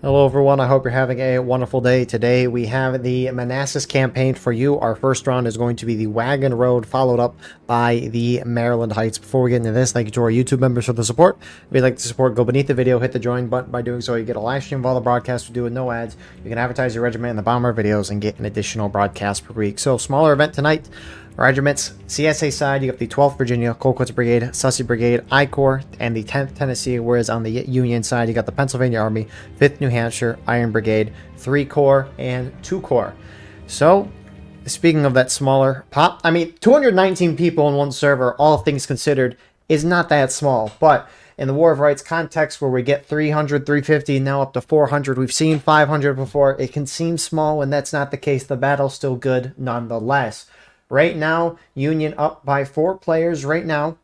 Hello everyone, I hope you're having a wonderful day. Today we have the Manassas campaign for you. Our first round is going to be the Wagon Road, followed up by the Maryland Heights. Before we get into this, thank you to our YouTube members for the support. If you'd like to support, go beneath the video, hit the join button. By doing so, you get a live stream of all the broadcasts we do with no ads. You can advertise your regiment in the bomber videos and get an additional broadcast per week. So, smaller event tonight. Regiments, CSA side, you have the 12th Virginia, Colquitt's Brigade, Sussy Brigade, I Corps, and the 10th Tennessee, whereas on the Union side, you got the Pennsylvania Army, 5th New Hampshire, Iron Brigade, 3 Corps, and 2 Corps. So, speaking of that smaller pop, I mean, 219 people in one server, all things considered, is not that small, but in the War of Rights context where we get 300, 350, now up to 400, we've seen 500 before, it can seem small when that's not the case. The battle's still good nonetheless. Right now, Union up by 4 players right now.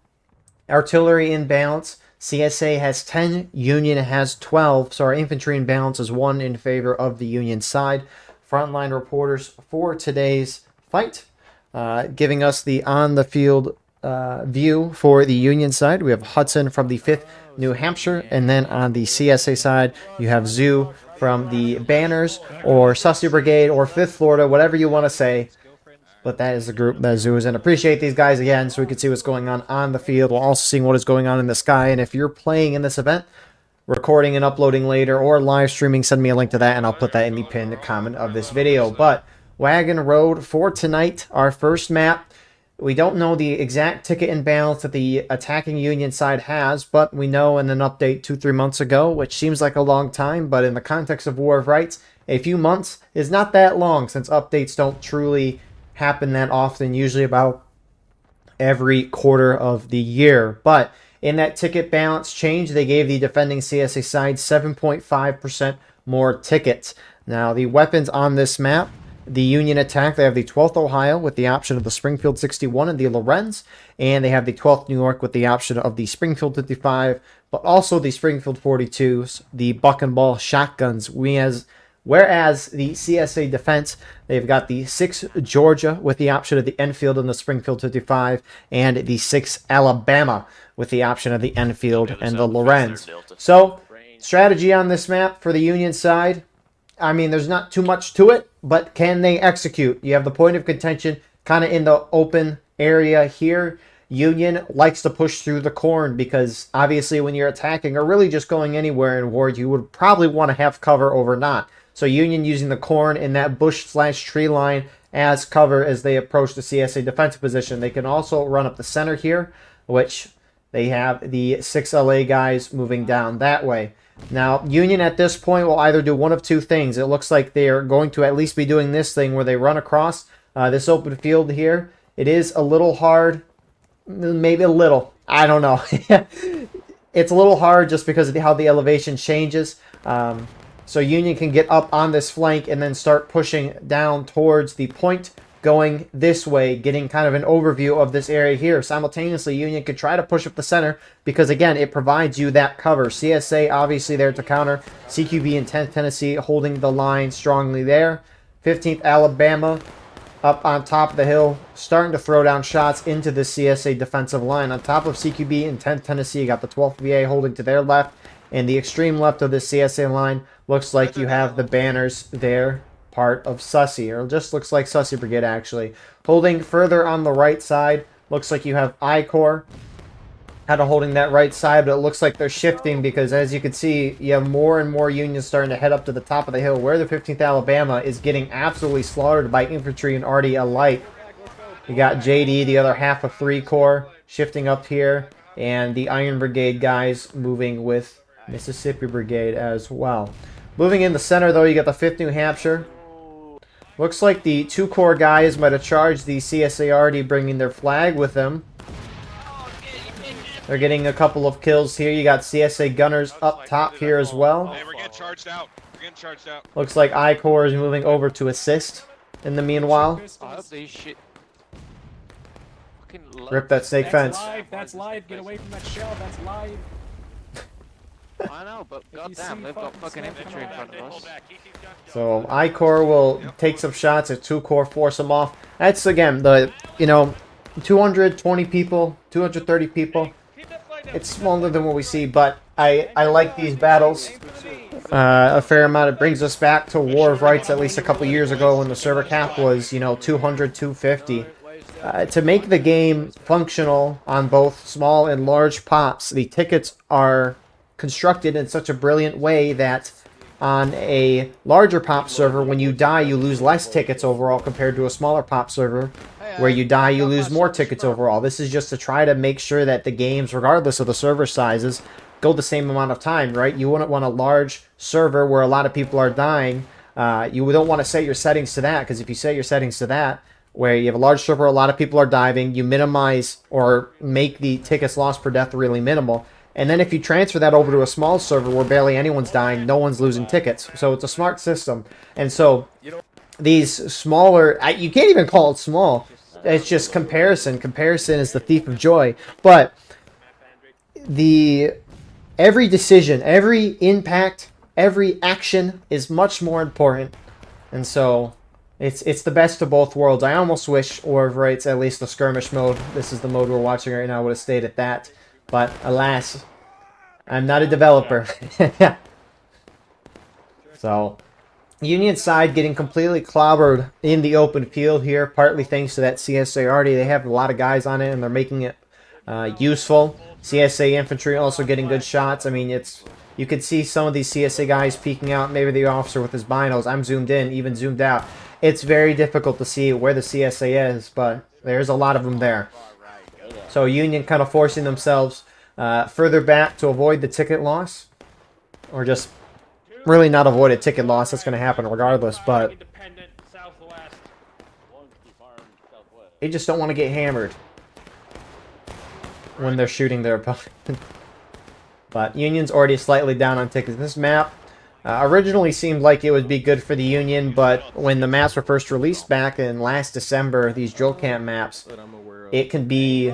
Artillery in balance. CSA has 10. Union has 12. So our infantry in balance is 1 in favor of the Union side. Frontline reporters for today's fight. Giving us the on-the-field view for the Union side. We have Hudson from the 5th New Hampshire. And then on the CSA side, you have Zoo from the Banners or Sussy Brigade or 5th Florida, whatever you want to say. But that is the group that Zoo is in. Appreciate these guys again so we can see what's going on the field. We're also seeing what is going on in the sky. And if you're playing in this event, recording and uploading later or live streaming, send me a link to that and I'll put that in the pinned comment of this video. But Wagon Road for tonight, our first map. We don't know the exact ticket imbalance that the attacking Union side has, but we know in an update 2-3 months ago, which seems like a long time, but in the context of War of Rights, a few months is not that long since updates don't truly happen that often, usually about every quarter of the year. But in that ticket balance change, they gave the defending CSA side 7.5% more tickets. Now, the weapons on this map, the Union attack, they have the 12th Ohio with the option of the Springfield 61 and the Lorenz, and they have the 12th New York with the option of the Springfield 55, but also the Springfield 42s, the Buck and Ball shotguns. Whereas the CSA defense, they've got the 6th Georgia with the option of the Enfield and the Springfield 55, and the 6th Alabama with the option of the Enfield and the Lorenz. So, strategy on this map for the Union side, I mean, there's not too much to it, but can they execute? You have the point of contention kind of in the open area here. Union likes to push through the corn because obviously when you're attacking or really just going anywhere in war, you would probably want to have cover over not. So Union using the corn in that bush/tree line as cover as they approach the CSA defensive position. They can also run up the center here, which they have the 6 LA guys moving down that way. Now, Union at this point will either do one of 2 things. It looks like they are going to at least be doing this thing where they run across this open field here. It is a little hard, maybe a little, I don't know. It's a little hard just because of how the elevation changes. So Union can get up on this flank and then start pushing down towards the point going this way, getting kind of an overview of this area here. Simultaneously, Union could try to push up the center because, again, it provides you that cover. CSA obviously there to counter. CQB and 10th Tennessee holding the line strongly there. 15th Alabama up on top of the hill, starting to throw down shots into the CSA defensive line. On top of CQB and 10th Tennessee, you got the 12th VA holding to their left. And the extreme left of the CSA line looks like you have the Banners there, part of Sussy, or just looks like Sussy Brigade actually. Holding further on the right side, looks like you have I Corps kind of holding that right side, but it looks like they're shifting because as you can see, you have more and more Unions starting to head up to the top of the hill where the 15th Alabama is getting absolutely slaughtered by infantry and arty alike. You got JD, the other half of 3 Corps, shifting up here, and the Iron Brigade guys moving with Mississippi Brigade as well. Moving in the center, though, you got the 5th New Hampshire. Looks like the 2 Corps guys might have charged the CSARD, bringing their flag with them. They're getting a couple of kills here. You got CSA gunners up top here as well. Hey, we're getting charged out. We're getting charged out. Looks like I Corps is moving over to assist in the meanwhile. Rip that snake fence. That's live. Get away from that shell. That's live. I know, but goddamn, they've got fucking infantry in front of us. So I Corps will take some shots at 2 Corps, force them off. That's again the 220 people, 230 people. It's smaller than what we see, but I like these battles. a fair amount. It brings us back to War of Rights at least a couple years ago when the server cap was, 200, 250. To make the game functional on both small and large pops, the tickets are constructed in such a brilliant way that on a larger pop server, when you die, you lose less tickets overall compared to a smaller pop server. Where you die, you lose more tickets overall. This is just to try to make sure that the games, regardless of the server sizes, go the same amount of time, right? You wouldn't want a large server where a lot of people are dying. You don't want to set your settings to that, because if you set your settings to that, where you have a large server, a lot of people are diving, you minimize or make the tickets lost per death really minimal. And then if you transfer that over to a small server where barely anyone's dying, no one's losing tickets. So it's a smart system. And so these smaller, you can't even call it small. It's just comparison. Comparison is the thief of joy. But every decision, every impact, every action is much more important. And so it's the best of both worlds. I almost wish War of Rights, at least the skirmish mode, this is the mode we're watching right now, would have stayed at that. But alas, I'm not a developer. So, Union side getting completely clobbered in the open field here, partly thanks to that CSA already. They have a lot of guys on it, and they're making it useful. CSA infantry also getting good shots. I mean, you could see some of these CSA guys peeking out, maybe the officer with his binos. I'm zoomed in, even zoomed out. It's very difficult to see where the CSA is, but there's a lot of them there. So Union kind of forcing themselves further back to avoid the ticket loss, or just really not avoid a ticket loss. That's going to happen regardless, but they just don't want to get hammered when they're shooting their opponent. But Union's already slightly down on tickets. This map originally seemed like it would be good for the Union, but when the maps were first released back in last December, these drill camp maps, it can be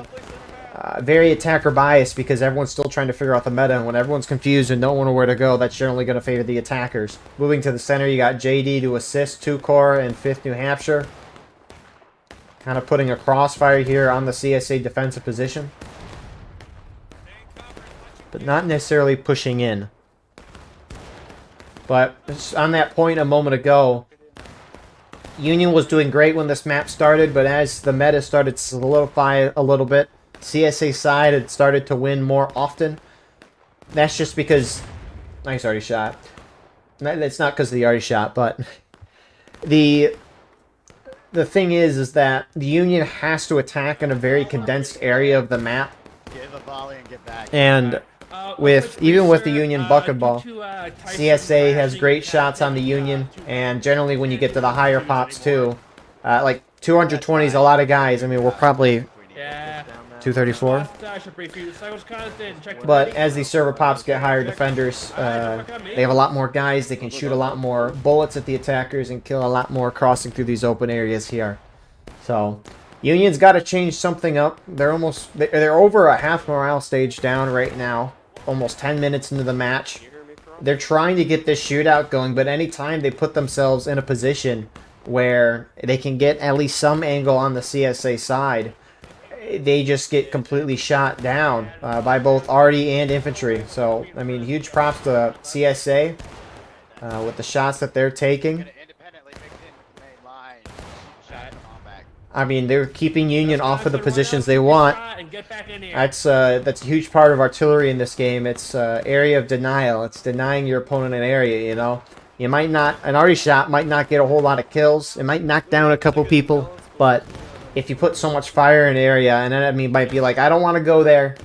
very attacker biased because everyone's still trying to figure out the meta, and when everyone's confused and don't know where to go, that's generally going to favor the attackers. Moving to the center, you got JD to assist 2 Corps and 5th New Hampshire. Kind of putting a crossfire here on the CSA defensive position, but not necessarily pushing in. But on that point a moment ago, Union was doing great when this map started, but as the meta started to solidify a little bit, CSA side had started to win more often. That's just because... Nice already shot. It's not because of the already shot, but... The thing is that the Union has to attack in a very condensed area of the map. Give a volley and get back. And even with the Union bucket ball, CSA has great shots on the Union, and generally when you get to the higher pops too, like 220 is a lot of guys. I mean, we're probably 234. But as these server pops get higher defenders, they have a lot more guys. They can shoot a lot more bullets at the attackers and kill a lot more crossing through these open areas here. So Union's got to change something up. They're over a half morale stage down right now. Almost 10 minutes into the match. They're trying to get this shootout going, but anytime they put themselves in a position where they can get at least some angle on the CSA side, they just get completely shot down by both arty and infantry. So, I mean, huge props to CSA with the shots that they're taking. I mean, they're keeping Union off of the positions they want. That's a huge part of artillery in this game. It's area of denial. It's denying your opponent an area, you know. You might not, an arty shot might not get a whole lot of kills. It might knock down a couple people, but if you put so much fire in an area, an enemy might be like, I don't want to go there.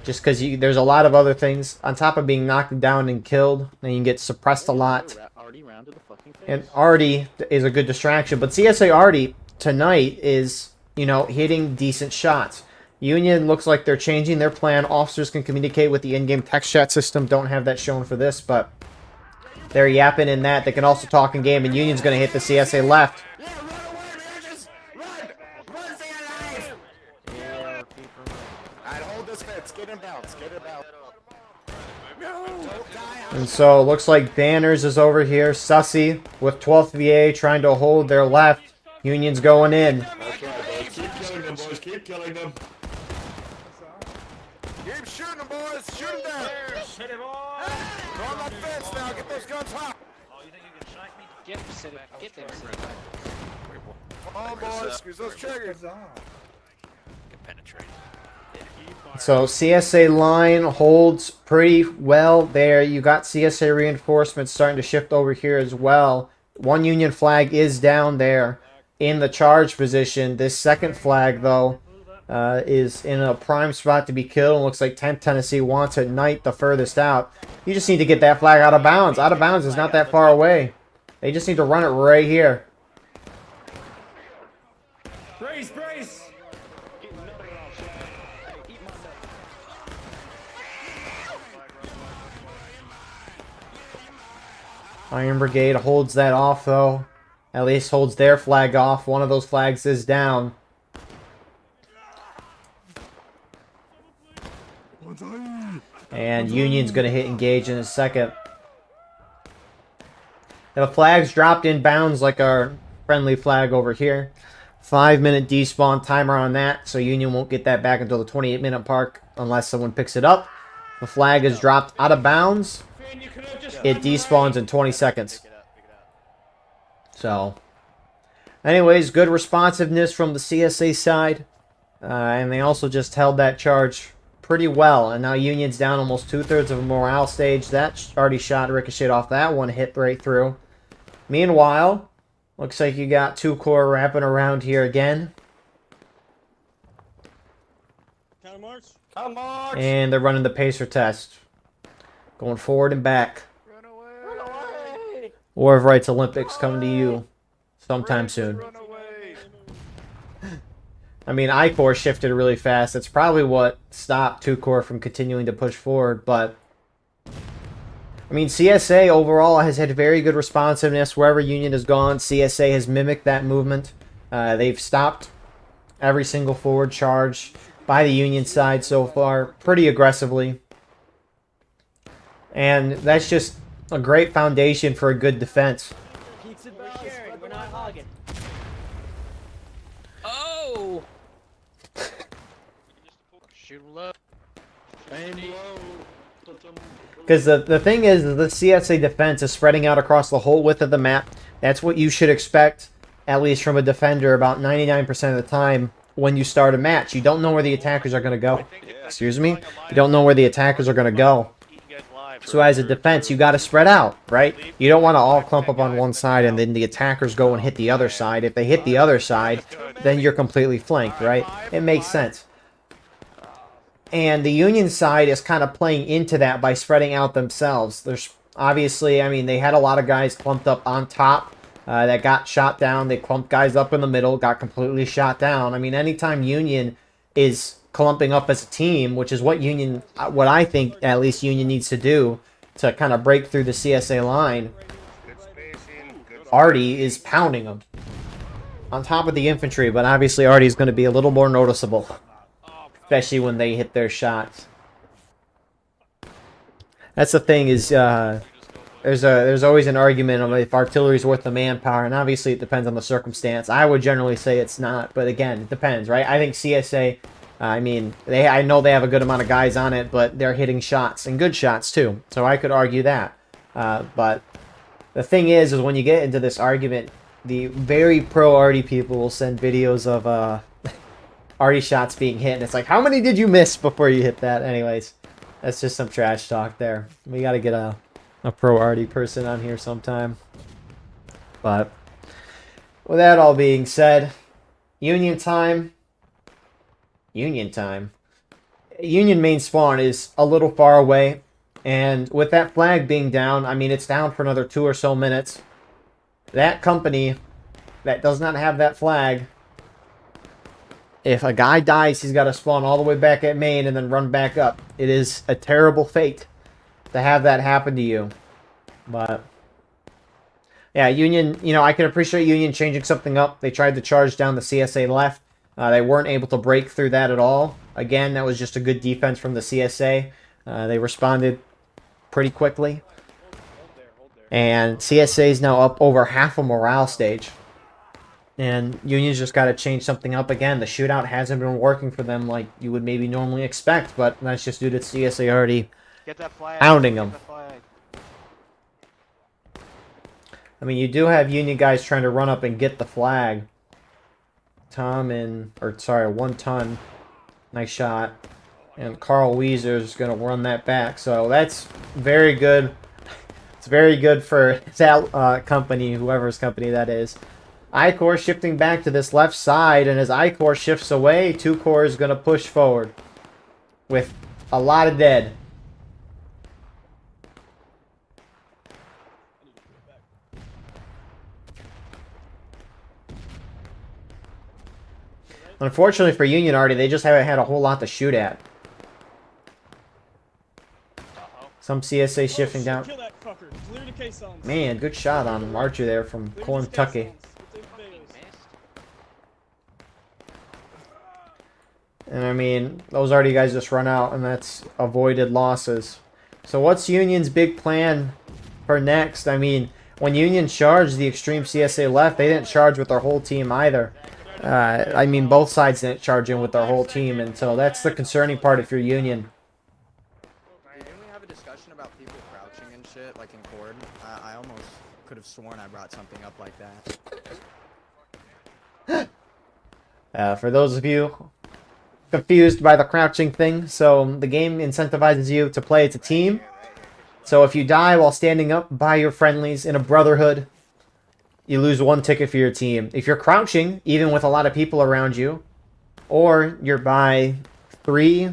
Just because there's a lot of other things. On top of being knocked down and killed, then you can get suppressed a lot. And arty is a good distraction, but CSA arty tonight is, you know, hitting decent shots. Union looks like they're changing their plan. Officers can communicate with the in-game text chat system. Don't have that shown for this, but they're yapping in that. They can also talk in game, and Union's going to hit the CSA left. And so, looks like Banners is over here. Sussy with 12th VA trying to hold their left. Union's going in. Keep killing them, boys. Keep killing them. Keep shooting them, boys. Shoot them down. defense now. Get those guns hot. Get them sitting. Get them sitting. Come on, boys. Squeeze those triggers. Get penetrated. So CSA line holds pretty well there. You got CSA reinforcements starting to shift over here as well. One Union flag is down there in the charge position. This second flag, though, is in a prime spot to be killed. It looks like 10th Tennessee wants it Knight the furthest out. You just need to get that flag out of bounds. Out of bounds is not that far away. They just need to run it right here. Brace, brace! Iron Brigade holds that off, though. At least holds their flag off. One of those flags is down. And Union's going to hit engage in a second. The flag's dropped in bounds like our friendly flag over here. 5-minute despawn timer on that, so Union won't get that back until the 28-minute mark unless someone picks it up. The flag is dropped out of bounds. It despawns in 20 seconds. So, anyways, good responsiveness from the CSA side. And they also just held that charge pretty well. And now Union's down almost 2/3 of a morale stage. That already shot ricocheted off that one, hit right through. Meanwhile, looks like you got 2 Corps wrapping around here again. And they're running the pacer test. Going forward and back. Run away. Run away. War of Rights Olympics coming to you sometime soon. Run away. I mean, I Corps shifted really fast. That's probably what stopped 2 Corps from continuing to push forward. But, I mean, CSA overall has had very good responsiveness. Wherever Union has gone, CSA has mimicked that movement. They've stopped every single forward charge by the Union side so far pretty aggressively. And that's just a great foundation for a good defense. We're not hogging. Oh! Shoot low. Aim low. Because the thing is, the CSA defense is spreading out across the whole width of the map. That's what you should expect, at least from a defender, about 99% of the time when you start a match. You don't know where the attackers are going to go. Excuse me? You don't know where the attackers are going to go. So as a defense, you got to spread out, right? You don't want to all clump up on one side and then the attackers go and hit the other side. If they hit the other side, then you're completely flanked, right? It makes sense. And the Union side is kind of playing into that by spreading out themselves. There's obviously, I mean, they had a lot of guys clumped up on top that got shot down. They clumped guys up in the middle, got completely shot down. I mean, anytime Union is clumping up as a team, which is what I think at least Union needs to do to kind of break through the CSA line, Artie is pounding them on top of the infantry, but obviously Artie is going to be a little more noticeable, especially when they hit their shots. That's the thing is, there's always an argument of if artillery is worth the manpower, and obviously it depends on the circumstance. I would generally say it's not, but again, it depends, right? I think CSA, I mean, I know they have a good amount of guys on it, but they're hitting shots, and good shots too, so I could argue that. But the thing is when you get into this argument, the very pro-Artie people will send videos of Artie shots being hit, and it's like, how many did you miss before you hit that? Anyways, that's just some trash talk there. We got to get a pro-Artie person on here sometime. But with that all being said, Union time. Union main spawn is a little far away, and with that flag being down, I mean, it's down for another 2 or so minutes. That company that does not have that flag, if a guy dies, he's got to spawn all the way back at main and then run back up. It is a terrible fate to have that happen to you. But yeah, Union, you know, I can appreciate Union changing something up. They tried to charge down the CSA left. They weren't able to break through that at all. Again, that was just a good defense from the CSA. They responded pretty quickly. And CSA is now up over half a morale stage. And Union's just got to change something up again. The shootout hasn't been working for them like you would maybe normally expect, but that's just due to CSA already pounding them. I mean, you do have Union guys trying to run up and get the flag. One ton. Nice shot. And Carl Weezer's going to run that back. So that's very good. It's very good for that company, whoever's company that is. I-Corps shifting back to this left side. And as I-Corps shifts away, 2 Corps is going to push forward with a lot of dead. Unfortunately for Union Arty, they just haven't had a whole lot to shoot at. Some CSA shifting down. Kill that fucker. Clear the caissons. Man, good shot on Archer there from Kentucky. And I mean, those Arty guys just run out, and that's avoided losses. So what's Union's big plan for next? I mean, when Union charged the extreme CSA left, they didn't charge with their whole team either. I mean, both sides didn't charge in with their whole team, and so that's the concerning part if you're Union. Didn't we have a discussion about people crouching and shit, like in Cord? I almost could have sworn I brought something up like that. For those of you confused by the crouching thing, so the game incentivizes you to play as a team. So if you die while standing up by your friendlies in a brotherhood, you lose 1 ticket for your team. If you're crouching, even with a lot of people around you, or you're by 3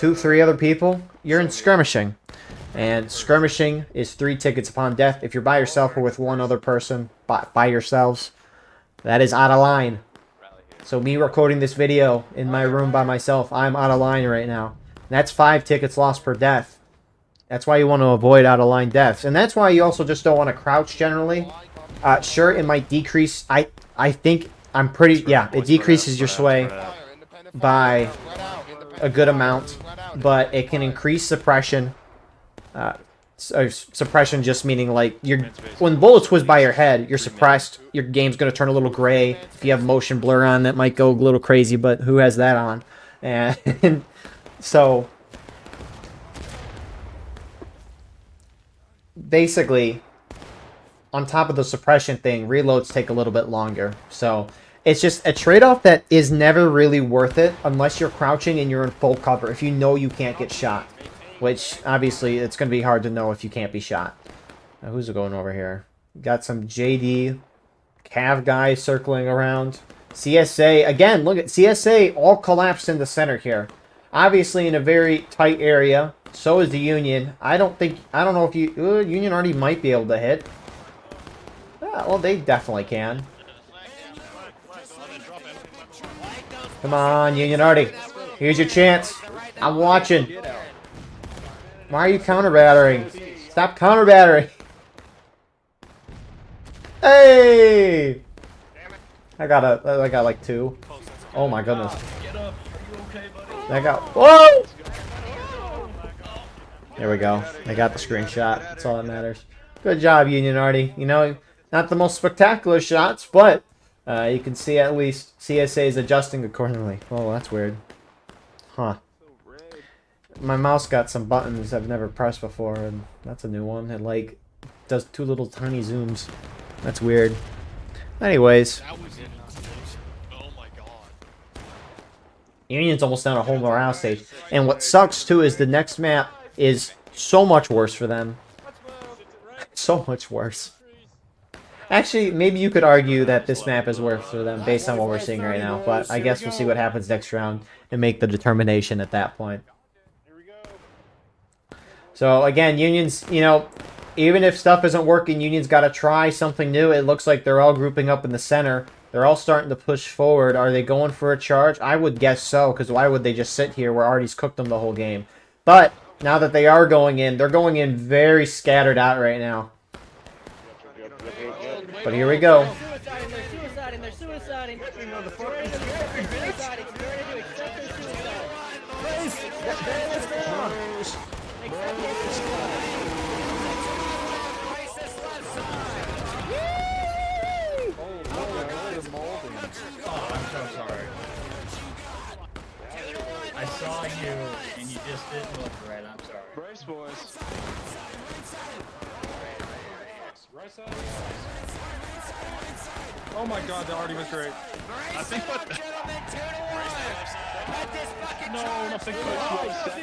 other people, you're in skirmishing. And skirmishing is 3 tickets upon death. If you're by yourself or with 1 other person, by yourselves, that is out of line. So me recording this video in my room by myself, I'm out of line right now. That's 5 tickets lost per death. That's why you want to avoid out of line deaths. And that's why you also just don't want to crouch generally. Sure, it might decrease. I think I'm pretty. Yeah, it decreases your sway by a good amount, but it can increase suppression. Suppression just meaning like when bullets whiz by your head, you're suppressed. Your game's gonna turn a little gray. If you have motion blur on, that might go a little crazy. But who has that on? And so basically, on top of the suppression thing, reloads take a little bit longer. So it's just a trade-off that is never really worth it unless you're crouching and you're in full cover. If you know you can't get shot, which obviously it's going to be hard to know if you can't be shot. Now, who's going over here? Got some JD Cav guys circling around. CSA, again, look at CSA all collapsed in the center here. Obviously in a very tight area. So is the Union. I don't know if Union already might be able to hit. Well, they definitely can. Come on, Union Arty. Here's your chance. I'm watching. Why are you counter-battering? Stop counter-battering. Hey! I got like 2. Oh my goodness. I got. Whoa! There we go. I got the screenshot. That's all that matters. Good job, Union Arty. You know, not the most spectacular shots, but you can see at least CSA is adjusting accordingly. Oh, that's weird. Huh. My mouse got some buttons I've never pressed before, and that's a new one. It, like, does 2 little tiny zooms. That's weird. Anyways. Oh my god. Union's almost down a whole morale stage. And what sucks, too, is the next map is so much worse for them. So much worse. Actually, maybe you could argue that this map is worse for them based on what we're seeing right now. But I guess we'll see what happens next round and make the determination at that point. So, again, Union's, you know, even if stuff isn't working, Union's got to try something new. It looks like they're all grouping up in the center. They're all starting to push forward. Are they going for a charge? I would guess so, because why would they just sit here where Arty's cooked them the whole game? But now that they are going in, they're going in very scattered out right now. But here we go. They're suiciding. I'm so sorry. I saw you and you just didn't look right. I'm sorry. Brace, boys. Oh my god, that already was great. I think what. No, nothing. Stay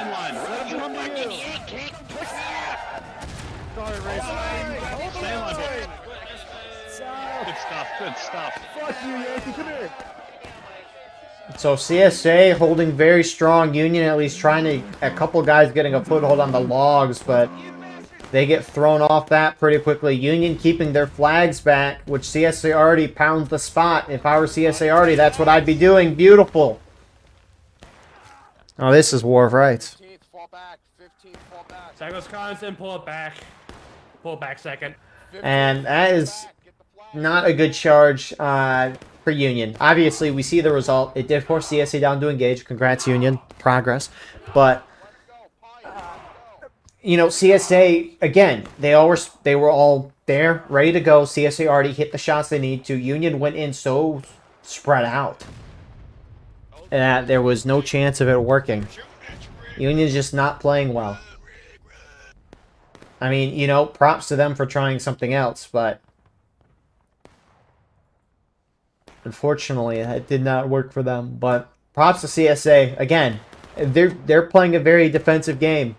in line. Sorry, Ray. Stay in line, boy. Good stuff. Good stuff. Fuck you, Yankee. Come here. So CSA holding very strong. Union at least trying to, a couple guys getting a foothold on the logs, but they get thrown off that pretty quickly. Union keeping their flags back, which CSA already pounds the spot. If I were CSA already, that's what I'd be doing. Beautiful. Oh, this is War of Rights. 15th, fall back. 15th, fall back. Second Wisconsin, pull it back. Pull it back second. And that is not a good charge for Union. Obviously, we see the result. It did force CSA down to engage. Congrats, Union. Progress. But, you know, CSA, again, they were all there, ready to go. CSA already hit the shots they need to. Union went in so spread out that there was no chance of it working. Union's just not playing well. I mean, you know, props to them for trying something else, but unfortunately, it did not work for them. But props to CSA. Again, they're playing a very defensive game.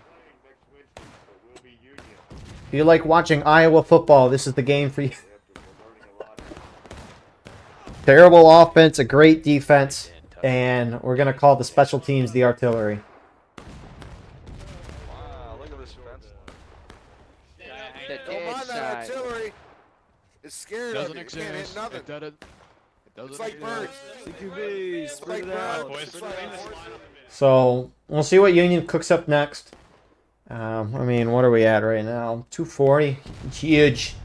If you like watching Iowa football, this is the game for you. Terrible offense, a great defense, and we're going to call the special teams the artillery. Wow, look at this fence. The Don't dead mind that side. artillery. It's scared of you. You can't hit nothing. It's like birds. CQB, It's spread like it out. birds. It's like So, we'll see what Union cooks up next. I mean, what are we at right now? 240. Huge.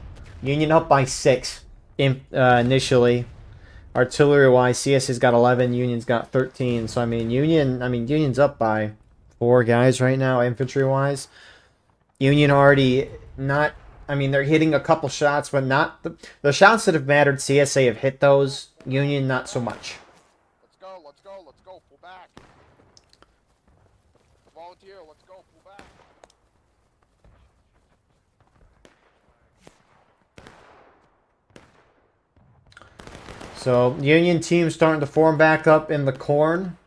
Union up by 6 initially. Artillery-wise, CSA's got 11, Union's got 13. So, Union's up by 4 guys right now, infantry-wise. Union already not... I mean, they're hitting a couple shots, but not... The shots that have mattered, CSA have hit those. Union, not so much. Let's go, let's go, let's go. Pull back. Volunteer, let's go. Pull back. So, Union team starting to form back up in the corn.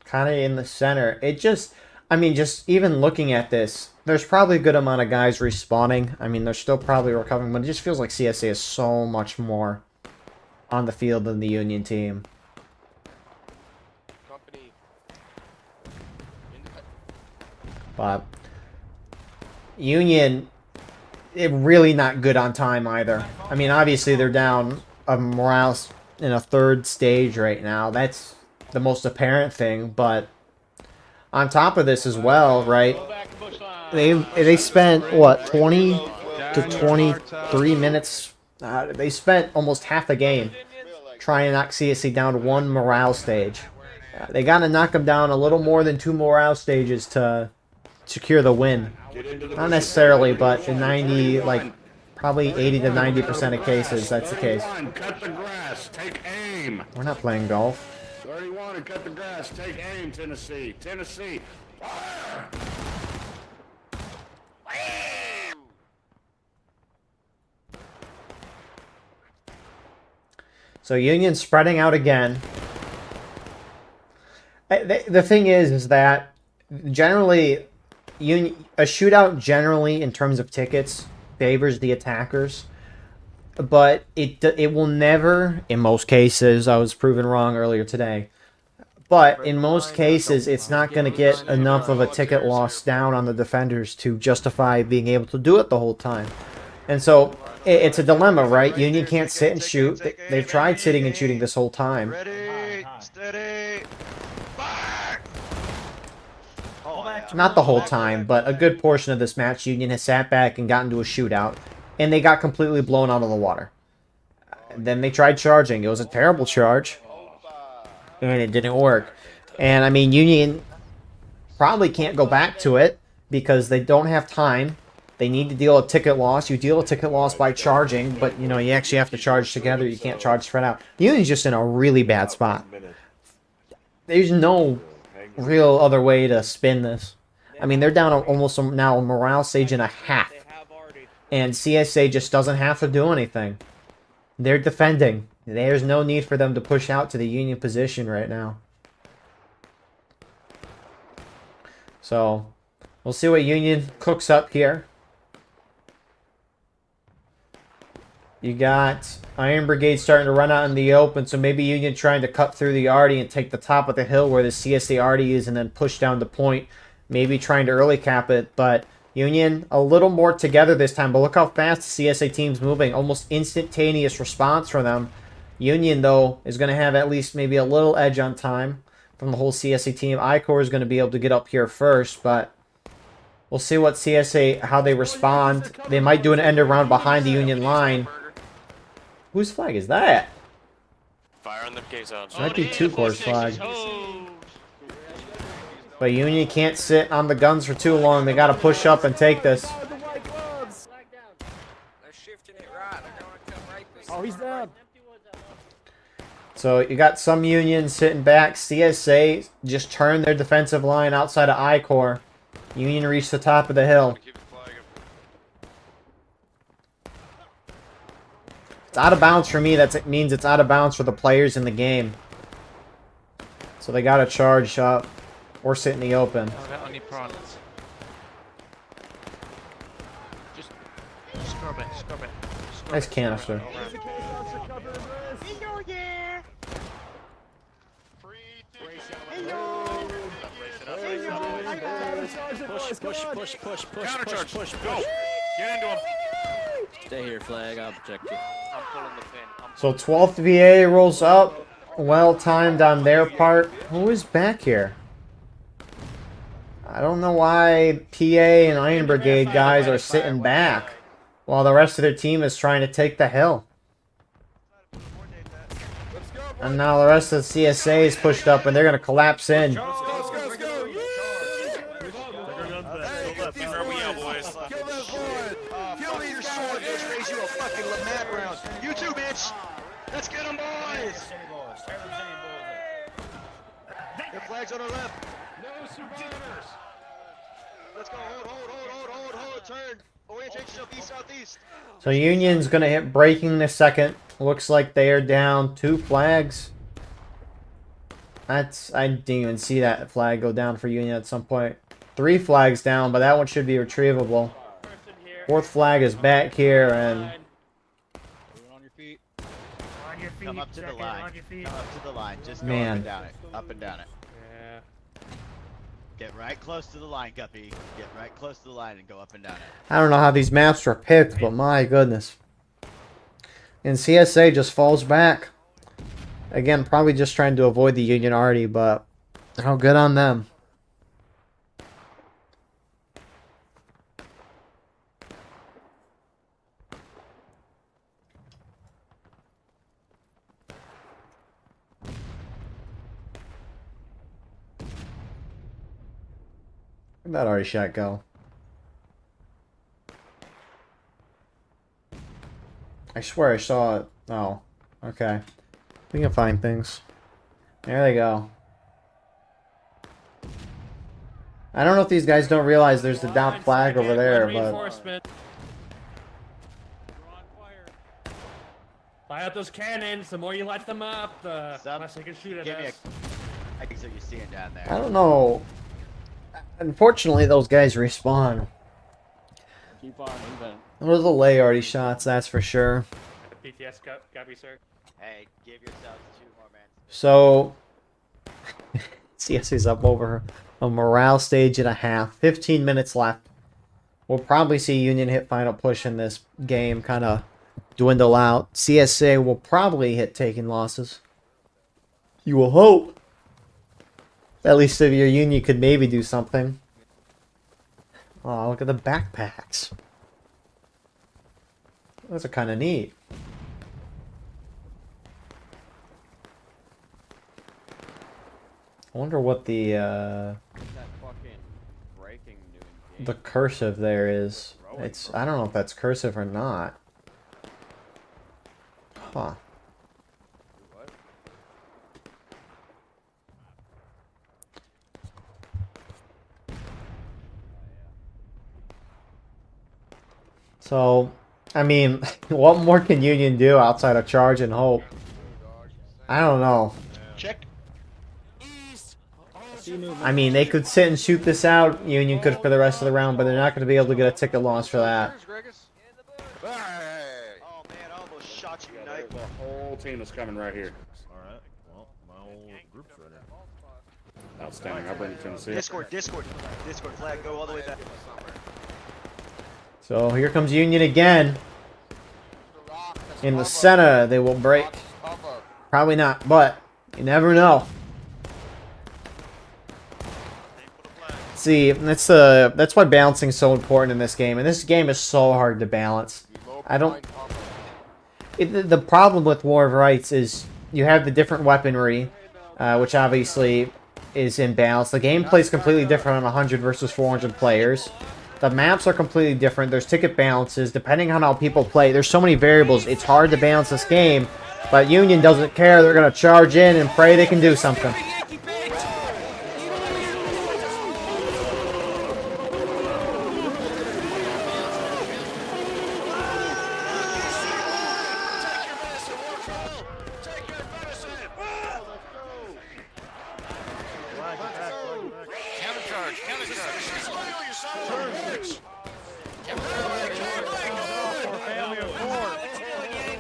Kind of in the center. It just... I mean, just even looking at this, there's probably a good amount of guys respawning. I mean, they're still probably recovering, but it just feels like CSA is so much more on the field than the Union team. Company. But Union, it really not good on time either. I mean, obviously they're down a morale in a 3rd stage right now. That's the most apparent thing, but on top of this as well, right? They spent what, 20 to 23 minutes. They spent almost half a game trying to knock CSC down to 1 morale stage. They got to knock them down a little more than 2 morale stages to secure the win. Not necessarily, but in 90, like probably 80 to 90% of cases, that's the case. Cut the grass. Take aim. We're not playing golf. 31 and cut the grass. Take aim, Tennessee. Tennessee. Fire! So Union spreading out again. The thing is that generally, a shootout generally in terms of tickets favors the attackers, but it will never, in most cases, I was proven wrong earlier today, but in most cases, it's not going to get enough of a ticket loss down on the defenders to justify being able to do it the whole time. And so it's a dilemma, right? Union can't sit and shoot. They've tried sitting and shooting this whole time. Ready, steady, fire! Not the whole time, but a good portion of this match, Union has sat back and gotten to a shootout, and they got completely blown out of the water. Then they tried charging. It was a terrible charge, and it didn't work. And, I mean, Union probably can't go back to it because they don't have time. They need to deal a ticket loss. You deal a ticket loss by charging, but, you know, you actually have to charge together. You can't charge spread out. Union's just in a really bad spot. There's no real other way to spin this. I mean, they're down almost now a morale stage and a half. And CSA just doesn't have to do anything. They're defending. There's no need for them to push out to the Union position right now. So, we'll see what Union cooks up here. You got Iron Brigade starting to run out in the open, so maybe Union trying to cut through the Arty and take the top of the hill where the CSA Arty is and then push down the point. Maybe trying to early cap it, but Union a little more together this time. But look how fast the CSA team's moving. Almost instantaneous response from them. Union, though, is going to have at least maybe a little edge on time from the whole CSA team. I-Corps is going to be able to get up here first, but we'll see what CSA, how they respond. They might do an end around behind the Union line. Whose flag is that? Fire on the K zones. Might be 2 Corps' flag. But Union can't sit on the guns for too long. They got to push up and take this. Oh, he's down. So you got some Union sitting back. CSA just turned their defensive line outside of I-Corps. Union reached the top of the hill. It's out of bounds for me. That means it's out of bounds for the players in the game. So they got to charge up or sit in the open. Just scrub it, scrub it. Nice canister. Push. Go. Get into him. Stay here, flag. I'll protect you. I'm pulling the pin. So 12th VA rolls up. Well timed on their part. Who is back here? I don't know why PA and Iron Brigade guys are sitting back while the rest of their team is trying to take the hill. And now the rest of the CSA is pushed up and they're going to collapse in. Let's get them, boys! The flag's on our left. No survivors. Let's go. Hold. Turn. Orientation shall be southeast. So Union's going to hit breaking the second. Looks like they are down 2 flags. I didn't even see that flag go down for Union at some point. 3 flags down, but that one should be retrievable. 4th flag is back here, and Come up to the line. Come up to the line. Just go Man. up and down it. Up and down it. Yeah. Get right close to the line, Guppy. Get right close to the line and go up and down it. I don't know how these maps were picked, but my goodness. And CSA just falls back. Again, probably just trying to avoid the Union Arty, but how good on them. Where'd that Arty shot go? I swear I saw it. Oh, okay. We can find things. There they go. I don't know if these guys don't realize there's the down flag over there, but... Fire out those cannons. The more you light them up, the less they can shoot at Give me us. a... What you're seeing down there. I don't know. Unfortunately, those guys respawn. Keep on moving. Those are the lay Arty shots, that's for sure. PTS got me, sir. Hey, give yourselves 2 more minutes. So, CSA's up over a morale stage and a half. 15 minutes left. We'll probably see Union hit final push in this game, kind of dwindle out. CSA will probably hit taking losses. You will hope. At least if your Union could maybe do something. Oh, look at the backpacks. Those are kind of neat. I wonder what the cursive there is. I don't know if that's cursive or not. Huh. So, I mean, what more can Union do outside of charge and hope? I don't know. Check. I mean, they could sit and shoot this out. Union could for the rest of the round, but they're not going to be able to get a ticket loss for that. Hey. Oh man, I almost shot you, Yeah, Knight. the whole team is coming right here. Alright. Well, my whole group's ready. Outstanding. I'll bring it to Tennessee. Discord flag, go all the way back. So here comes Union again. In the center, they will break. Probably not, but you never know. See, that's why balancing is so important in this game, and this game is so hard to balance. The problem with War of Rights is you have the different weaponry, which obviously is imbalanced. The gameplay is completely different on 100 versus 400 players. The maps are completely different. There's ticket balances. Depending on how people play, there's so many variables. It's hard to balance this game, but Union doesn't care. They're going to charge in and pray they can do something.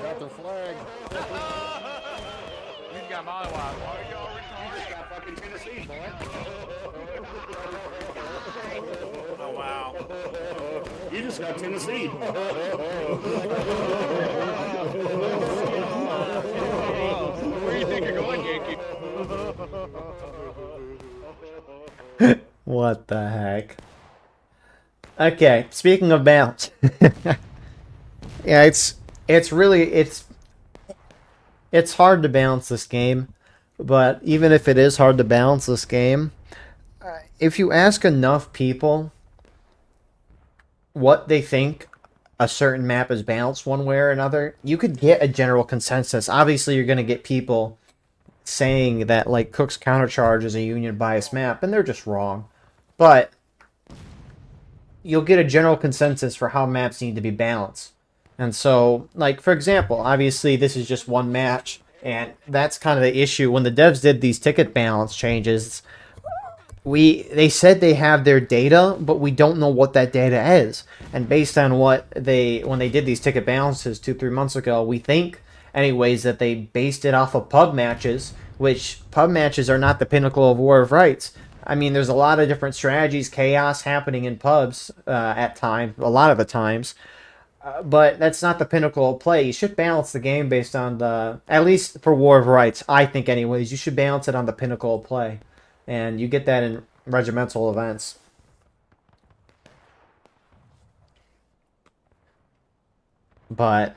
Got the flag. We've got my wife. Got fucking Tennessee, boy. Oh, wow. You just got Tennessee. Where do you think you're going, Yankee? What the heck? Okay, speaking of balance. Yeah, it's hard to balance this game, but even if it is hard to balance this game, if you ask enough people what they think a certain map is balanced one way or another, you could get a general consensus. Obviously, you're going to get people saying that like Cook's Countercharge is a Union biased map, and they're just wrong. But you'll get a general consensus for how maps need to be balanced. And so, like, for example, obviously this is just one match, and that's kind of the issue. When the devs did these ticket balance changes, they said they have their data, but we don't know what that data is. And based on when they did these ticket balances 2-3 months ago, we think, anyways, that they based it off of pub matches, which pub matches are not the pinnacle of War of Rights. I mean, there's a lot of different strategies, chaos happening in pubs at times, a lot of the times. But that's not the pinnacle of play. You should balance the game based on at least for War of Rights, I think anyways, you should balance it on the pinnacle of play. And you get that in regimental events. But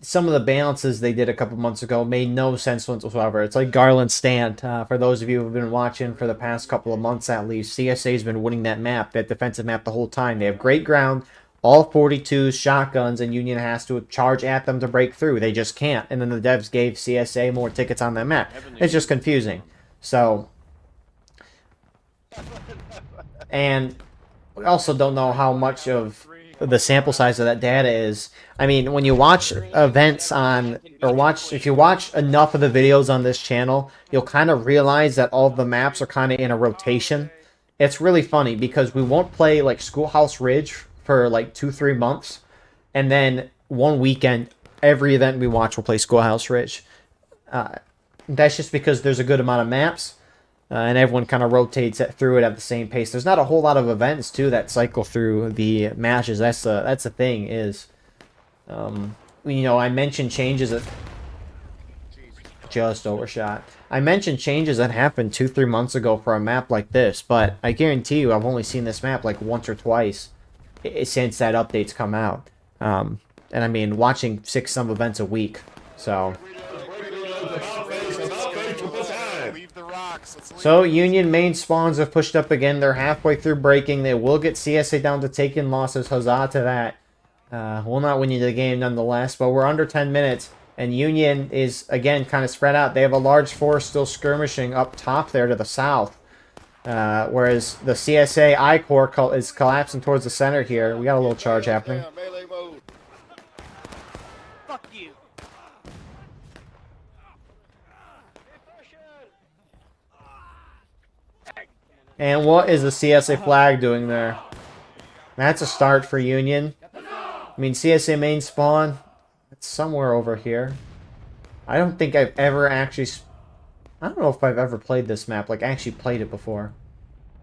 some of the balances they did a couple months ago made no sense whatsoever. It's like Garland Stand. For those of you who have been watching for the past couple of months at least, CSA's been winning that map, that defensive map the whole time. They have great ground, all 42s, shotguns, and Union has to charge at them to break through. They just can't. And then the devs gave CSA more tickets on that map. It's just confusing. So, and we also don't know how much of the sample size of that data is. I mean, when you watch events if you watch enough of the videos on this channel, you'll kind of realize that all of the maps are kind of in a rotation. It's really funny because we won't play like Schoolhouse Ridge for like 2-3 months, and then one weekend, every event we watch will play Schoolhouse Ridge. That's just because there's a good amount of maps, and everyone kind of rotates through it at the same pace. There's not a whole lot of events too that cycle through the matches. That's the thing is, you know, I mentioned changes that just overshot. I mentioned changes that happened 2-3 months ago for a map like this, but I guarantee you I've only seen this map like once or twice since that update's come out. And I mean, watching 6-some events a week, so. So, Union main spawns have pushed up again. They're halfway through breaking. They will get CSA down to taking losses. Huzzah to that. We'll not win you the game nonetheless, but we're under 10 minutes. And Union is, again, kind of spread out. They have a large force still skirmishing up top there to the south. Whereas the CSA I Corps is collapsing towards the center here. We got a little charge happening. Melee mode. Fuck you. And what is the CSA flag doing there? That's a start for Union. I mean, CSA main spawn, it's somewhere over here. I don't think I've ever actually... I don't know if I've ever played this map, like actually played it before.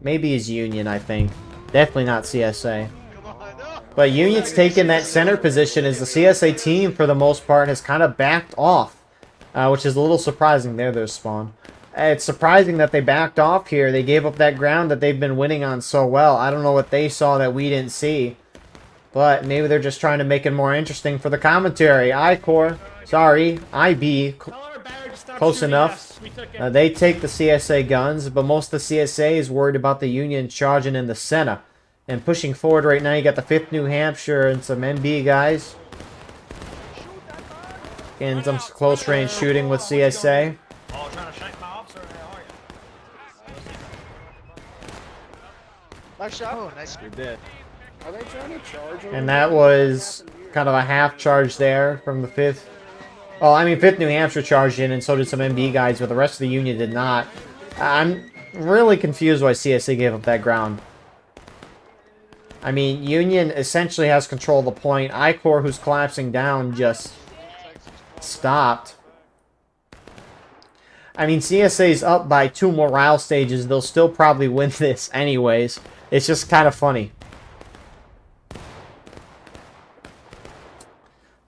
Maybe it's Union, I think. Definitely not CSA. But Union's taken that center position as the CSA team, for the most part, has kind of backed off. Which is a little surprising. There's spawn. It's surprising that they backed off here. They gave up that ground that they've been winning on so well. I don't know what they saw that we didn't see. But maybe they're just trying to make it more interesting for the commentary. I-Corps, sorry, IB, close enough. They take the CSA guns, but most of the CSA is worried about the Union charging in the center. And pushing forward right now, you got the 5th New Hampshire and some NB guys. Getting some close range shooting with CSA. Nice shot. Oh, nice. You're dead. Are they trying to charge over And that was kind of a half charge there from the 5th. Oh, I mean, 5th New Hampshire charged in, and so did some MB guys, but the rest of the Union did not. I'm really confused why CSA gave up that ground. I mean, Union essentially has control of the point. I-Corps, who's collapsing down, just stopped. I mean, CSA's up by 2 morale stages. They'll still probably win this anyways. It's just kind of funny.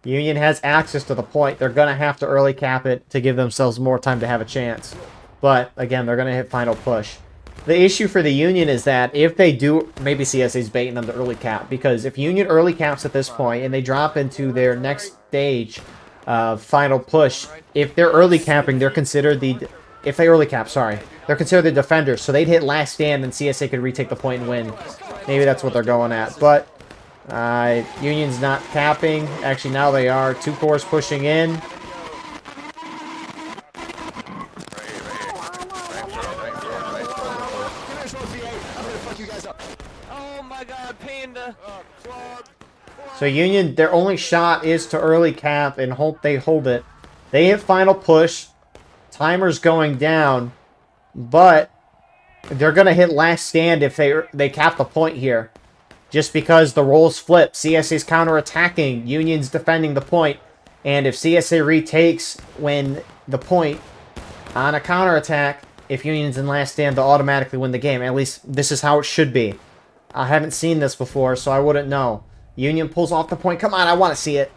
Union has access to the point. They're going to have to early cap it to give themselves more time to have a chance. But, again, they're going to hit final push. The issue for the Union is that if they do, maybe CSA's baiting them to early cap, because if Union early caps at this point and they drop into their next stage of final push, if they're early capping, they're considered the, if they early cap, sorry, they're considered the defenders, so they'd hit last stand and CSA could retake the point and win. Maybe that's what they're going at, but Union's not capping. Actually, now they are. 2 corps pushing in. So Union, their only shot is to early cap and hope they hold it. They hit final push. Timer's going down. But they're going to hit last stand if they cap the point here. Just because the roles flip. CSA's counterattacking. Union's defending the point. And if CSA retakes when the point on a counterattack, if Union's in last stand, they'll automatically win the game. At least this is how it should be. I haven't seen this before, so I wouldn't know. Union pulls off the point. Come on, I want to see it.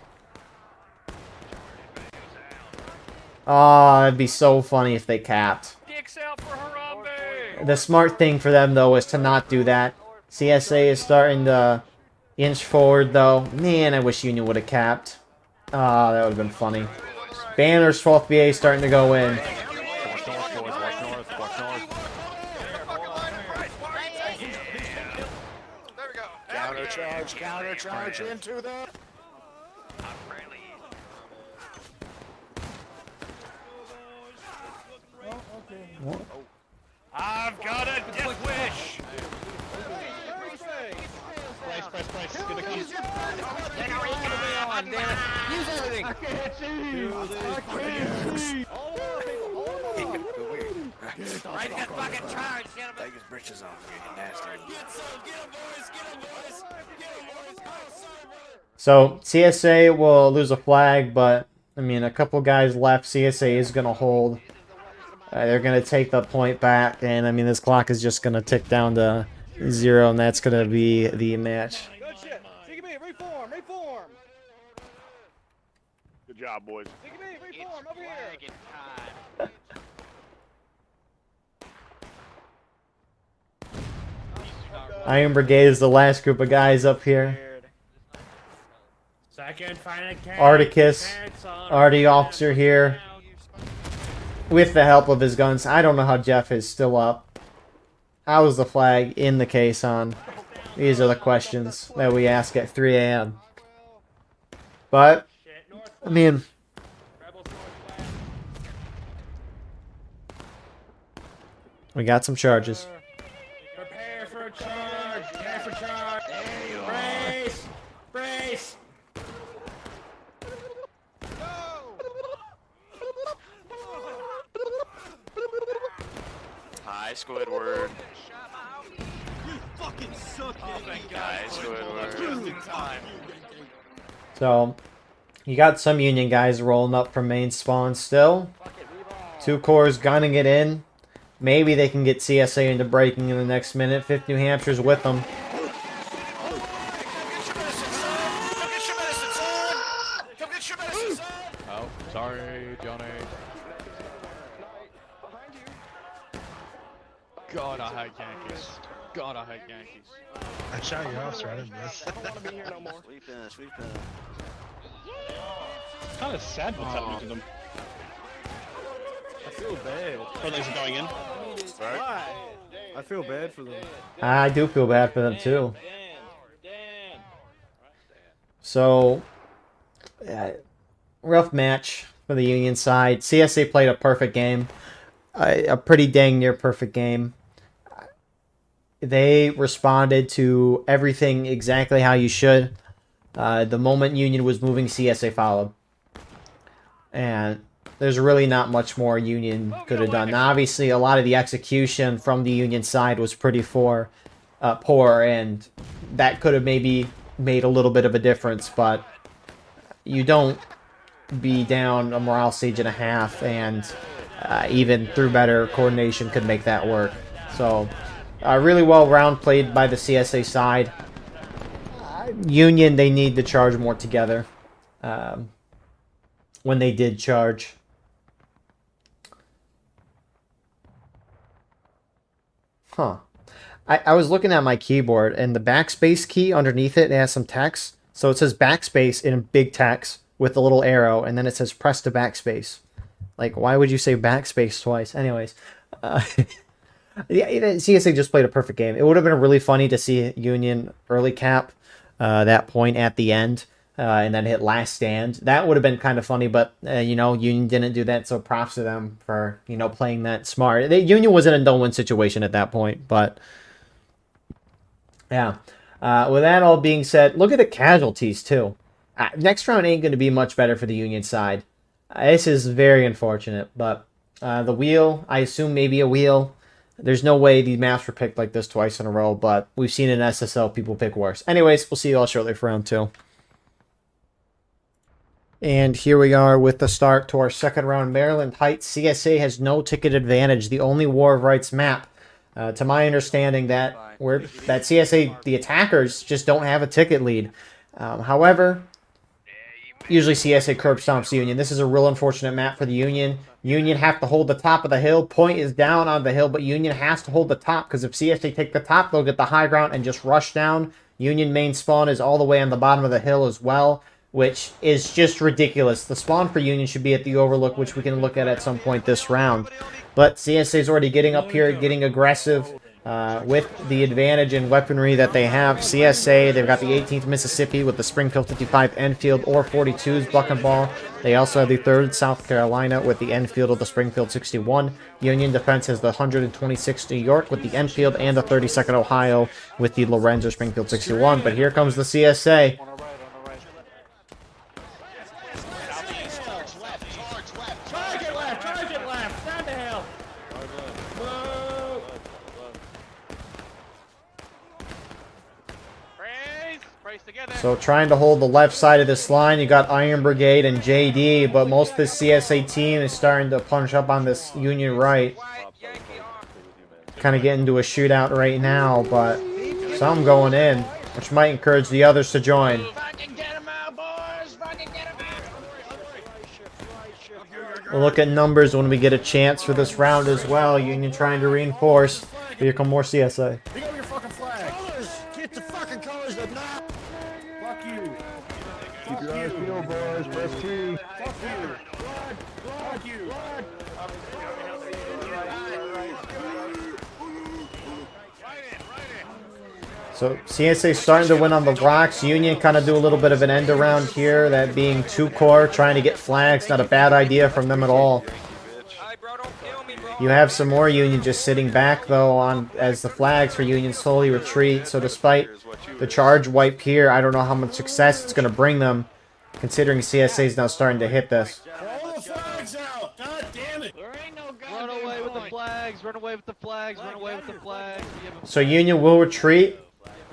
Oh, it'd be so funny if they capped. The smart thing for them, though, is to not do that. CSA is starting to inch forward, though. Man, I wish Union would have capped. Ah, that would have been funny. Banners, 12th BA starting to go in. Counter-charge into the... I've got a death wish! Price. Gonna come. Use everything. I can't see. I can't see. Right that fucking charge, gentlemen. Take his britches off, getting nasty. Get some, get him, boys, get him, boys. Get him, boys. So, CSA will lose a flag, but, I mean, a couple guys left. CSA is going to hold. They're going to take the point back, and, I mean, this clock is just going to tick down to 0, and that's going to be the match. Good shit. CKB, reform. Good job, boys. CKB, reform, over here. Iron Brigade is the last group of guys up here. Articus, Artie officer here, with the help of his guns. I don't know how Jeff is still up. How is the flag in the case on? These are the questions that we ask at 3 a.m. But, I mean, we got some charges. Charge! Gas for charge! Brace! Brace! Hi, Squidward. Fucking suck it. Hi, Squidward. So, you got some Union guys rolling up from main spawn still. 2 cores gunning it in. Maybe they can get CSA into breaking in the next minute. 5th New Hampshire's with them. Oh, sorry, Johnny. God, I hate Yankees. God, I hate Yankees. I shot you off, sir. I didn't miss. Sweep in, sweep in. It's kind of sad what's happening to them. I feel bad. Oh, those are going in. Why? I feel bad for them. I do feel bad for them too. So, rough match for the Union side. CSA played a perfect game. A pretty dang near perfect game. They responded to everything exactly how you should. The moment Union was moving, CSA followed. And there's really not much more Union could have done. Now, obviously, a lot of the execution from the Union side was pretty poor, and that could have maybe made a little bit of a difference, but you don't be down a morale stage and a half, and even through better coordination could make that work. So, really well round played by the CSA side. Union, they need to charge more together when they did charge. Huh. I was looking at my keyboard, and the backspace key underneath it has some text. So it says backspace in big text with a little arrow, and then it says press to backspace. Like, why would you say backspace twice? Anyways, yeah, CSA just played a perfect game. It would have been really funny to see Union early cap that point at the end, and then hit last stand. That would have been kind of funny, but, you know, Union didn't do that, so props to them for, you know, playing that smart. Union was in a no-win situation at that point, but, yeah. With that all being said, look at the casualties, too. Next round ain't going to be much better for the Union side. This is very unfortunate, but the wheel, I assume maybe a wheel. There's no way these maps were picked like this twice in a row, but we've seen in SSL people pick worse. Anyways, we'll see you all shortly for round 2. And here we are with the start to our second round. Maryland Heights. CSA has no ticket advantage. The only War of Rights map. To my understanding, that CSA, the attackers, just don't have a ticket lead. However, usually CSA curb stomps the Union. This is a real unfortunate map for the Union. Union have to hold the top of the hill. Point is down on the hill, but Union has to hold the top, because if CSA take the top, they'll get the high ground and just rush down. Union main spawn is all the way on the bottom of the hill as well, which is just ridiculous. The spawn for Union should be at the overlook, which we can look at some point this round. But CSA is already getting up here, getting aggressive with the advantage in weaponry that they have. CSA, they've got the 18th Mississippi with the Springfield 55 Enfield or 42's Buck and Ball. They also have the 3rd South Carolina with the Enfield of the Springfield 61. Union Defense has the 126th New York with the Enfield, and the 32nd Ohio with the Lorenzo Springfield 61. But here comes the CSA. So trying to hold the left side of this line, you got Iron Brigade and JD, but most of the CSA team is starting to punch up on this Union right. Kind of getting into a shootout right now, but some going in, which might encourage the others to join. We'll look at numbers when we get a chance for this round as well. Union trying to reinforce. Here come more CSA. Pick up your fucking flag. Colors! Get the fucking colors up now! Fuck you! Keep your eyes peeled, boys. Press T. Fuck you! Blood! Fuck you! Blood! So CSA starting to win on the rocks. Union kind of do a little bit of an end around here, that being 2 core, trying to get flags. Not a bad idea from them at all. You have some more Union just sitting back, though, on as the flags for Union slowly retreat. So despite the charge wipe here, I don't know how much success it's going to bring them, considering CSA is now starting to hit this. Throw the flags out! God damn it! There ain't no run away with the flags. Run away with the flags. Run away with the flags. So Union will retreat.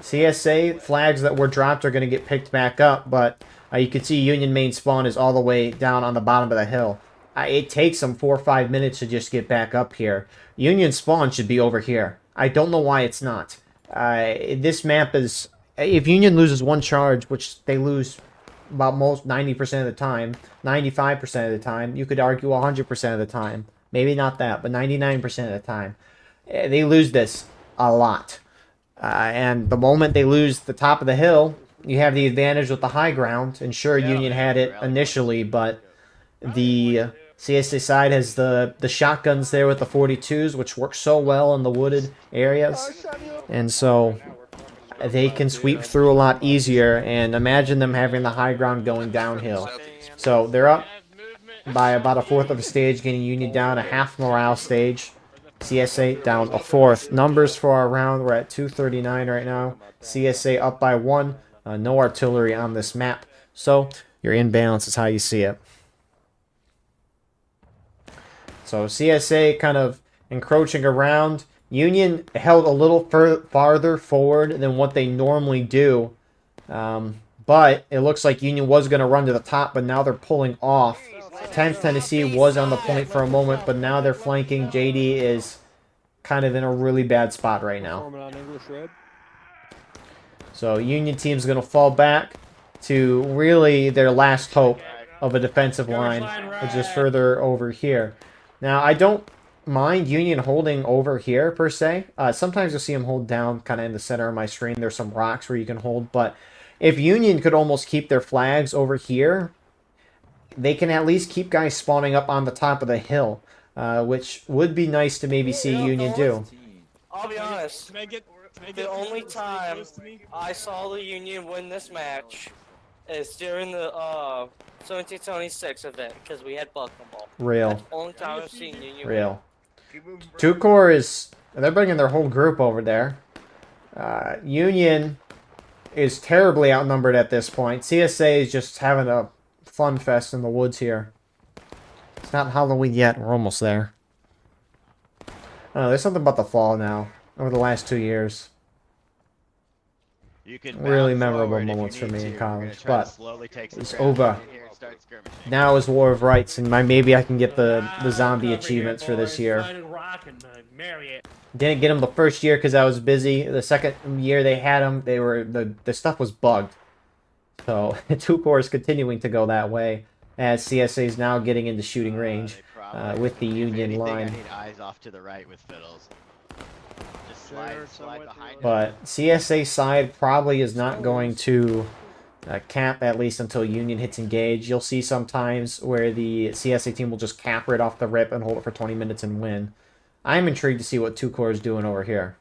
CSA flags that were dropped are going to get picked back up, but you can see Union main spawn is all the way down on the bottom of the hill. It takes them 4 or 5 minutes to just get back up here. Union spawn should be over here. I don't know why it's not. This map is... If Union loses one charge, which they lose about most 90% of the time, 95% of the time, you could argue 100% of the time. Maybe not that, but 99% of the time. They lose this a lot. And the moment they lose the top of the hill, you have the advantage with the high ground. And sure, Union had it initially, but the CSA side has the shotguns there with the 42s, which work so well in the wooded areas. And so they can sweep through a lot easier. And imagine them having the high ground going downhill. So they're up by about a fourth of a stage, getting Union down a half morale stage. CSA down a fourth. Numbers for our round, we're at 239 right now. CSA up by 1. No artillery on this map. So you're in balance is how you see it. So CSA kind of encroaching around. Union held a little farther forward than what they normally do. But it looks like Union was going to run to the top, but now they're pulling off. 10th Tennessee was on the point for a moment, but now they're flanking. JD is kind of in a really bad spot right now. So Union team's going to fall back to really their last hope of a defensive line, which is further over here. Now, I don't mind Union holding over here, per se. Sometimes you'll see them hold down kind of in the center of my screen. There's some rocks where you can hold, but if Union could almost keep their flags over here, they can at least keep guys spawning up on the top of the hill, which would be nice to maybe see Union do. I'll be honest, the only time I saw the Union win this match is during the 1776 event, because we had Buckham Ball. Real. That's the only time I've seen Union Real. 2-Corps is... They're bringing their whole group over there. Union is terribly outnumbered at this point. CSA is just having a fun fest in the woods here. It's not Halloween yet. We're almost there. I don't know, there's something about the fall now. Over the last 2 years. You can really bounce memorable forward if moments you for need me to. in college. We're gonna try to But slowly take some it's ground over. in here and start skirmishing. Now is War of Rights, and maybe I can get the zombie achievements for this year. Didn't get them the first year because I was busy. The second year they had them, they were the stuff was bugged. So 2-Corps is continuing to go that way as CSA is now getting into shooting range with the Union line. I need eyes off to the right with fiddles. Just slide behind. But CSA side probably is not going to cap, at least until Union hits engage. You'll see sometimes where the CSA team will just cap right off the rip and hold it for 20 minutes and win. I'm intrigued to see what 2-Corps is doing over here.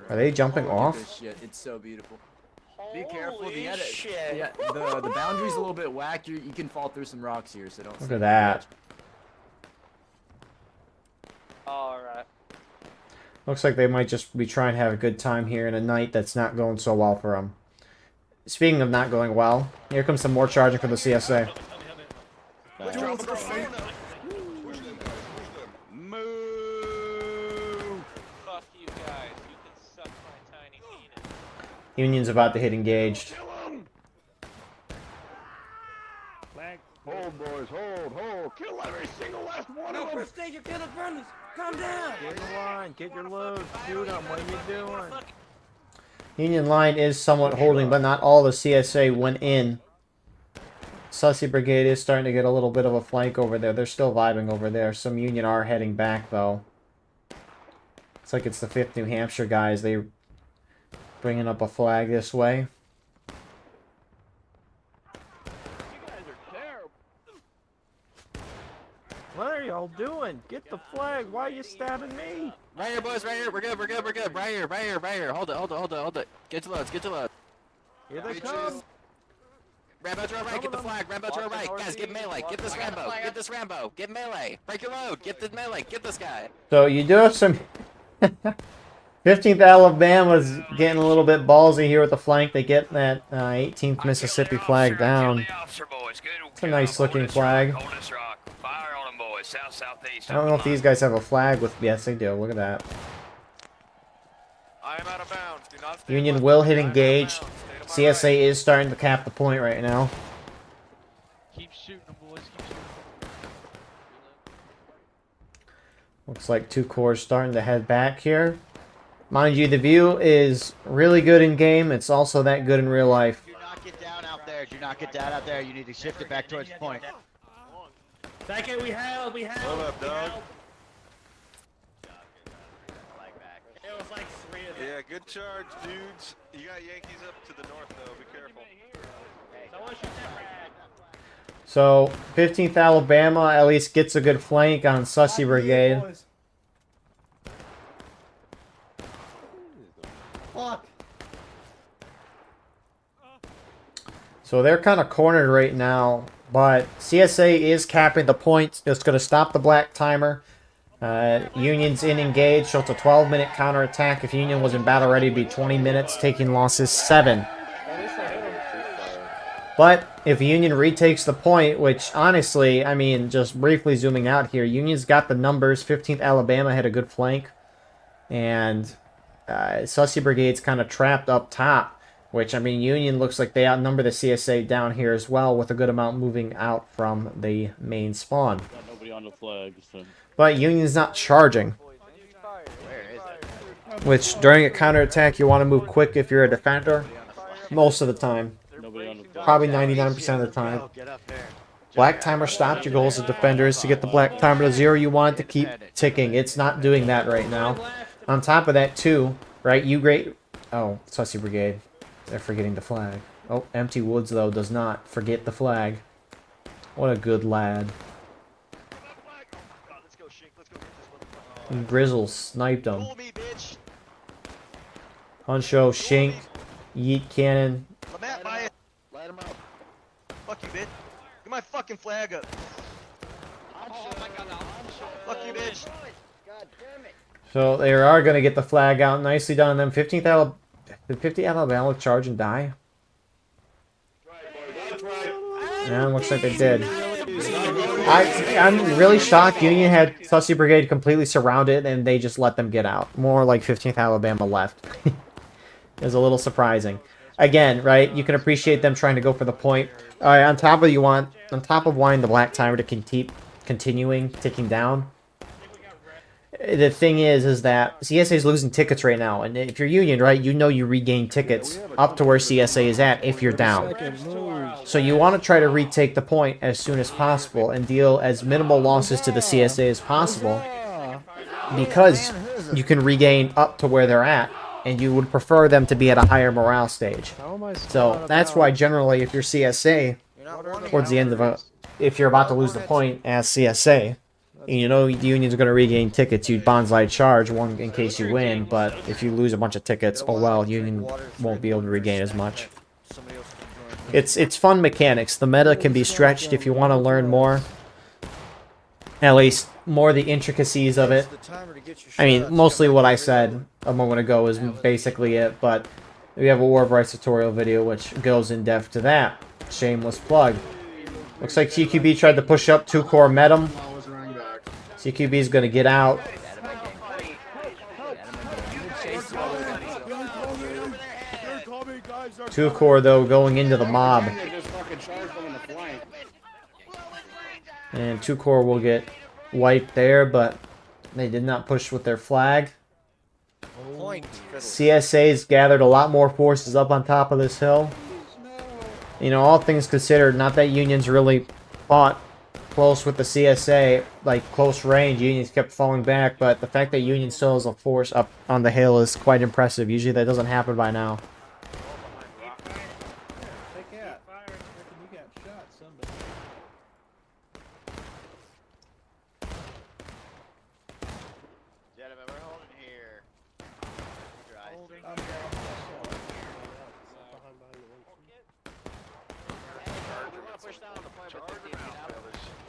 Are they jumping off? It's so beautiful. Be careful. The boundary's a little bit whack. You can fall through some rocks here, so don't. Look at that. Alright. Looks like they might just be trying to have a good time here in a night that's not going so well for them. Speaking of not going well, here comes some more charging for the CSA. Union's about to hit engaged. Hold, boys, hold. Kill every single last one of them. Calm down. Get in line. Get your load. Shoot them. What are you doing? Union line is somewhat holding, but not all the CSA went in. Sussy Brigade is starting to get a little bit of a flank over there. They're still vibing over there. Some Union are heading back, though. It's like it's the 5th New Hampshire guys. They bringing up a flag this way. What are y'all doing? Get the flag. Why are you stabbing me? Right here, boys. Right here. We're good. Right here. Hold it. Get to loads. Here they come. Rambo to our right, get the flag. Rambo to our right. Guys, get melee. Get this Rambo. Get this Rambo. Get melee. Break your load. Get the melee. Get this guy. So you do have some... 15th Alabama's getting a little bit ballsy here with the flank. They get that 18th Mississippi flag down. It's a nice looking flag. I don't know if these guys have a flag with... Yes, they do. Look at that. I am out of bounds. Do not stand Union left will of me. hit I am out of engage. bounds. Stay to my CSA right. is starting to cap the point right now. Keep shooting them, boys. Keep shooting them. Looks like 2 corps starting to head back here. Mind you, the view is really good in game. It's also that good in real life. Do not get down out there. Do not get down out there. You need to shift it back towards the point. Second, we held. Hold up, dog. It was like 3 of them. Yeah, good charge, dudes. You got Yankees up to the north, though. Be careful. Someone shoot that frag. So, 15th Alabama at least gets a good flank on Sussy Brigade. So they're kind of cornered right now, but CSA is capping the point. It's going to stop the black timer. Union's in engage, so it's a 12-minute counterattack. If Union was in battle ready, it'd be 20 minutes, taking losses 7. But if Union retakes the point, which honestly, I mean, just briefly zooming out here, Union's got the numbers. 15th Alabama had a good flank, and Sussy Brigade's kind of trapped up top. Which, I mean, Union looks like they outnumber the CSA down here as well, with a good amount moving out from the main spawn. Got nobody on the flag, so. But Union's not charging. Which, during a counterattack, you want to move quick if you're a defender. Most of the time. Nobody on the flag. Probably 99% of the time. Black timer stopped your goals as defenders to get the black timer to 0. You want it to keep ticking. It's not doing that right now. On top of that, too, right, Oh, Sussy Brigade. They're forgetting the flag. Oh, Empty Woods, though, does not forget the flag. What a good lad. Grizzle sniped him. Huncho, Shink, Yeet Cannon. Light him up. Fuck you, bitch. Get my fucking flag up. Fuck you, bitch. So they are going to get the flag out. Nicely done on them. 15th Alabama. Did 50 Alabama charge and die? Yeah, looks like they did. I'm really shocked Union had Sussy Brigade completely surrounded and they just let them get out. More like 15th Alabama left. It was a little surprising. Again, right, you can appreciate them trying to go for the point. On top of wanting the black timer to keep continuing ticking down. The thing is that CSA is losing tickets right now, and if you're Union, right, you know you regain tickets up to where CSA is at if you're down. So you want to try to retake the point as soon as possible and deal as minimal losses to the CSA as possible, because you can regain up to where they're at, and you would prefer them to be at a higher morale stage. So that's why generally if you're CSA, towards the end of if you're about to lose the point as CSA, and you know the Union's going to regain tickets, you'd bonsai charge one in case you win, but if you lose a bunch of tickets, oh well, Union won't be able to regain as much. It's fun mechanics. The meta can be stretched if you want to learn more. At least more the intricacies of it. I mean, mostly what I said a moment ago is basically it, but we have a War of Rights tutorial video which goes in depth to that. Shameless plug. Looks like CQB tried to push up, 2 corps met him. CQB is going to get out. Two corps, though, going into the mob. And 2 corps will get wiped there, but they did not push with their flag. CSA's gathered a lot more forces up on top of this hill. You know, all things considered, not that Union's really fought close with the CSA, like close range. Union's kept falling back, but the fact that Union still has a force up on the hill is quite impressive. Usually that doesn't happen by now.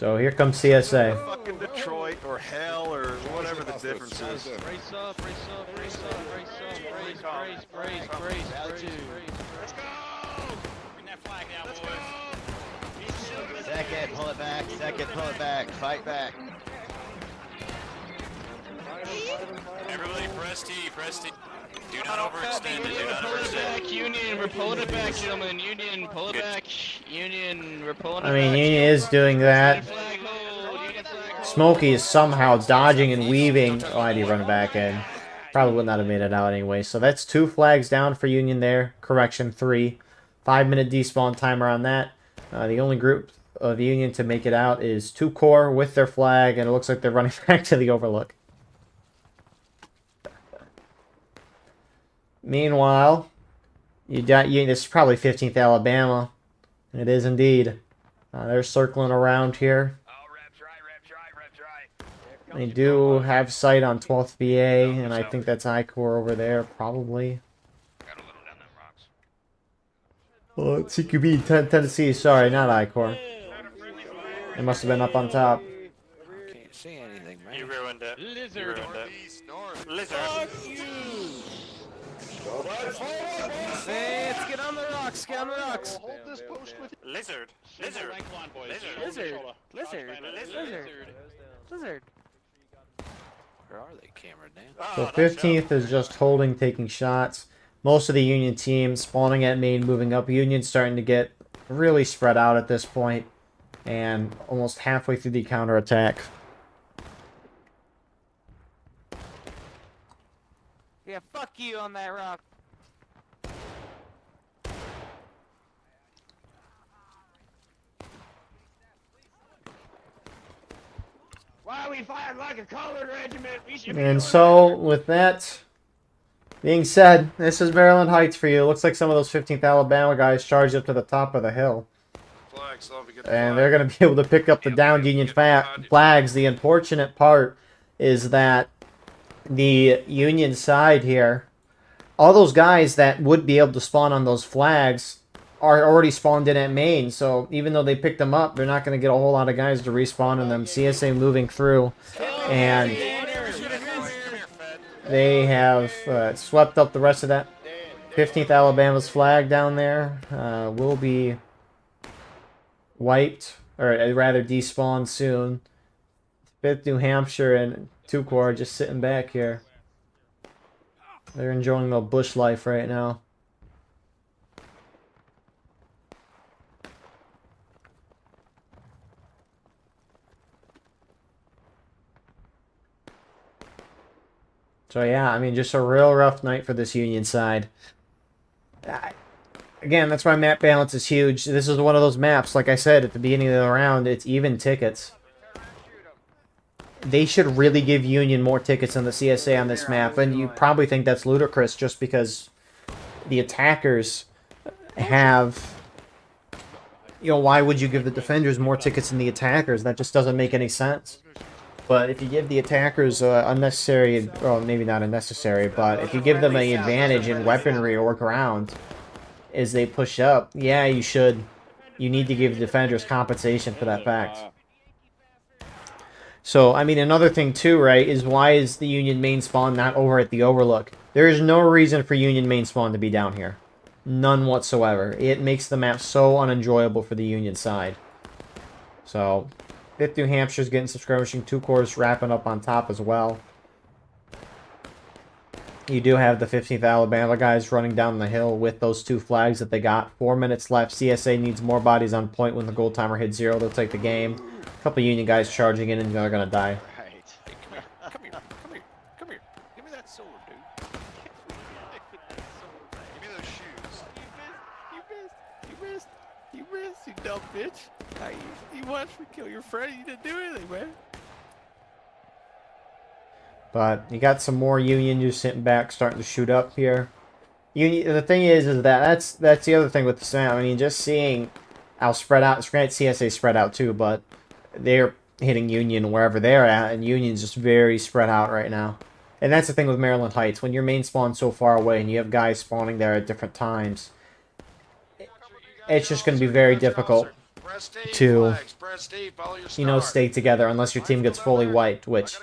So here comes CSA. Fucking Detroit or hell or whatever the difference is. Brace up, brace up, brace up, brace up, brace. Let's go! Bring that flag down, boys. Second, pull it back. Second, pull it back. Fight back. Everybody press T, press T. Do not overextend it, do not Pull it overextend. back, Union. We're pulling it back, gentlemen. Union, pull it back. Union, we're pulling it back. I mean, Union is doing that. Flag hold, Union flag hold. Smokey is somehow dodging and weaving. Oh, I did run back in. Probably would not have made it out anyway. So that's 2 flags down for Union there. Correction, 3. 5-minute despawn timer on that. The only group of Union to make it out is 2 Corps with their flag, and it looks like they're running back to the Overlook. Meanwhile, this is probably 15th Alabama. It is indeed. They're circling around here. They do have sight on 12th BA, and I think that's I-Corps over there, probably. Oh, CQB, Tennessee, sorry, not I-Corps. It must have been up on top. Can't see anything, man. You ruined it. Lizard. You ruined it. Lizard. Let's get on the rocks. Get on the rocks. Hold this post with Lizard. Lizard. Lizard. Where are they camera down? So 15th is just holding, taking shots. Most of the Union team spawning at main, moving up. Union's starting to get really spread out at this point, and almost halfway through the counterattack. Yeah, fuck you on that rock. Why we fight like a colored regiment? We should be And so, with that being said, this is Maryland Heights for you. It looks like some of those 15th Alabama guys charged up to the top of the hill. And they're going to be able to pick up the downed Union flags. The unfortunate part is that the Union side here, all those guys that would be able to spawn on those flags are already spawned in at main. So even though they picked them up, they're not going to get a whole lot of guys to respawn in them. CSA moving through, and they have swept up the rest of that. 15th Alabama's flag down there will be wiped, or rather despawned soon. 5th New Hampshire and 2 Corps just sitting back here. They're enjoying the bush life right now. So yeah, I mean, just a real rough night for this Union side. Again, that's why map balance is huge. This is one of those maps, like I said at the beginning of the round, it's even tickets. They should really give Union more tickets than the CSA on this map, and you probably think that's ludicrous just because the attackers have... You know, why would you give the defenders more tickets than the attackers? That just doesn't make any sense. But if you give the attackers unnecessary, well, maybe not unnecessary, but if you give them an advantage in weaponry or ground as they push up, yeah, you should. You need to give the defenders compensation for that fact. So, I mean, another thing too, right, is why is the Union main spawn not over at the Overlook? There is no reason for Union main spawn to be down here. None whatsoever. It makes the map so unenjoyable for the Union side. So... 5th New Hampshire's getting some skirmishing. 2 Corps wrapping up on top as well. You do have the 15th Alabama guys running down the hill with those 2 flags that they got. 4 minutes left. CSA needs more bodies on point. When the goal timer hits 0, they'll take the game. A couple Union guys charging in and they're going to die. Hey, come here. Give me that sword, dude. Give me those shoes. You missed, you dumb bitch. You watched me kill your friend, you didn't do anything, man. But you got some more Union just sitting back, starting to shoot up here. Union, the thing is that's the other thing with the map. I mean, just seeing how spread out. Granted, CSA spread out too, but they're hitting Union wherever they're at, and Union's just very spread out right now. And that's the thing with Maryland Heights. When your main spawn's so far away and you have guys spawning there at different times, it's just going to be very difficult to, stay together unless your team gets fully wiped, which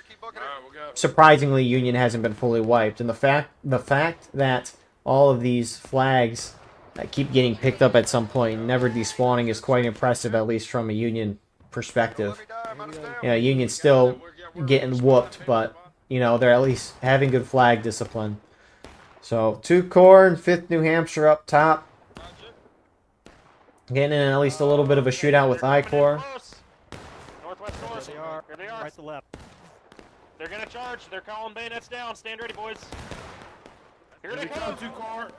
surprisingly Union hasn't been fully wiped. And the fact that all of these flags that keep getting picked up at some point and never despawning is quite impressive, at least from a Union perspective. Union's still getting whooped, but they're at least having good flag discipline. So 2 Corps and 5th New Hampshire up top. Getting in at least a little bit of a shootout with I Corps. Northwest Corps. There they are. Here they are. Right to left. They're gonna charge. They're calling bayonets down. Stand ready, boys. Here they come. 2 Corps.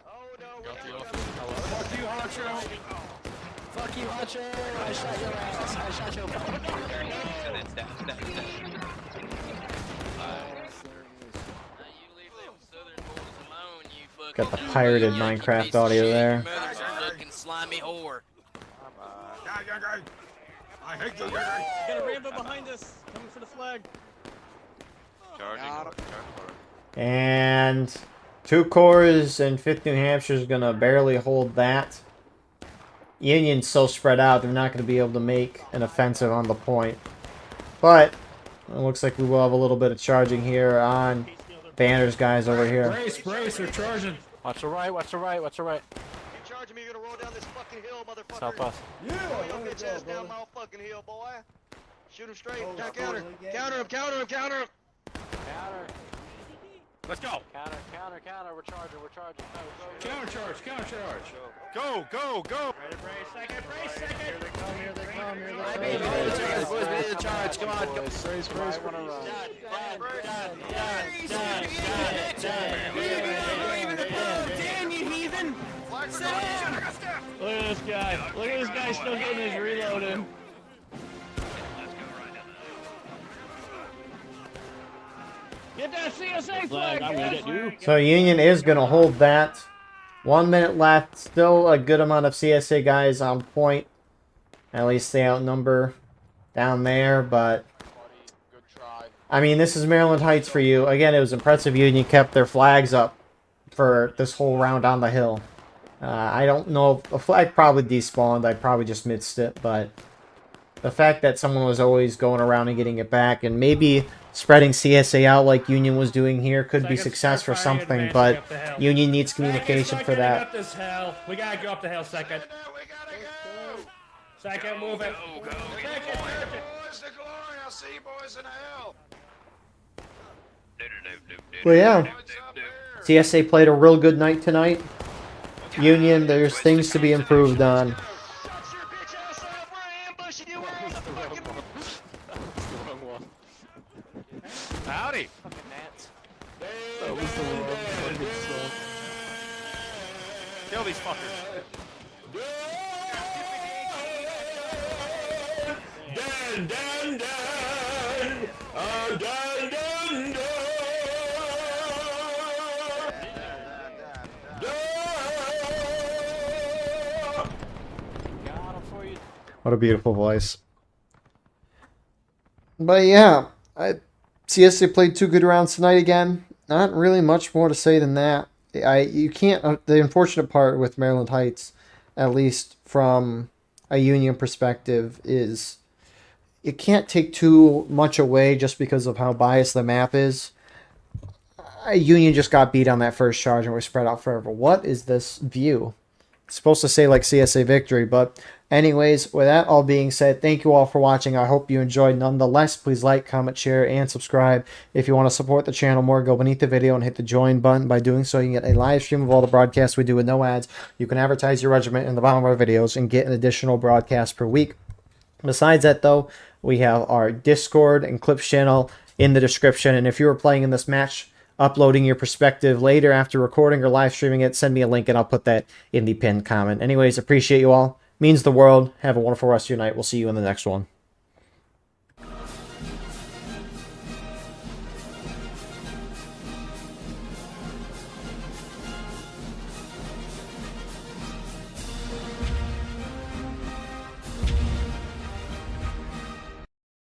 Oh no, Fuck you, Hacho. Fuck you, Hacho. I shot your ass. I shot your Got the pirated Minecraft audio there. Slimy whore. I hate you. Got a Rambo behind us. Coming for the flag. Charging. And 2 Corps and 5th New Hampshire is going to barely hold that. Union's so spread out, they're not going to be able to make an offensive on the point. But it looks like we will have a little bit of charging here on Banner's guys over here. Brace, they're charging. Watch the right, watch the right, watch the right. You charging me, you're gonna roll down this fucking hill, motherfucker. South us. Roll your bitch ass down my fucking hill, boy. Shoot him straight. Counter him. Counter him. Counter him. Counter him. Counter. Let's go. Counter. We're charging. Go. Counter charge. Go. Ready, brace second. Here they come. Boys, we need to charge. Come on. Brace. Damn you, heathen! Look at this guy. Look at this guy still getting his reload in. Get that CSA flag! I'm gonna get you. So Union is going to hold that. 1 minute left. Still a good amount of CSA guys on point. At least they outnumber down there, but I mean, this is Maryland Heights for you. Again, it was impressive Union kept their flags up for this whole round on the hill. I don't know if a flag probably despawned. I probably just missed it, but the fact that someone was always going around and getting it back and maybe spreading CSA out like Union was doing here could be success for something, but Union needs communication for that. We gotta go up the hill second. Second, move it. Well, yeah. CSA played a real good night tonight. Union, there's things to be improved on. Howdy. Kill these fuckers. What a beautiful voice. But yeah, CSA played 2 good rounds tonight again. Not really much more to say than that. You can't. The unfortunate part with Maryland Heights, at least from a Union perspective, is you can't take too much away just because of how biased the map is. Union just got beat on that first charge and we're spread out forever. What is this view? It's supposed to say like CSA victory, but anyways, with that all being said, thank you all for watching. I hope you enjoyed. Nonetheless, please like, comment, share, and subscribe. If you want to support the channel more, go beneath the video and hit the join button. By doing so, you can get a live stream of all the broadcasts we do with no ads. You can advertise your regiment in the bottom of our videos and get an additional broadcast per week. Besides that, though, we have our Discord and Clips channel in the description. And if you were playing in this match, uploading your perspective later after recording or live streaming it, send me a link and I'll put that in the pinned comment. Anyways, appreciate you all. Means the world. Have a wonderful rest of your night. We'll see you in the next one.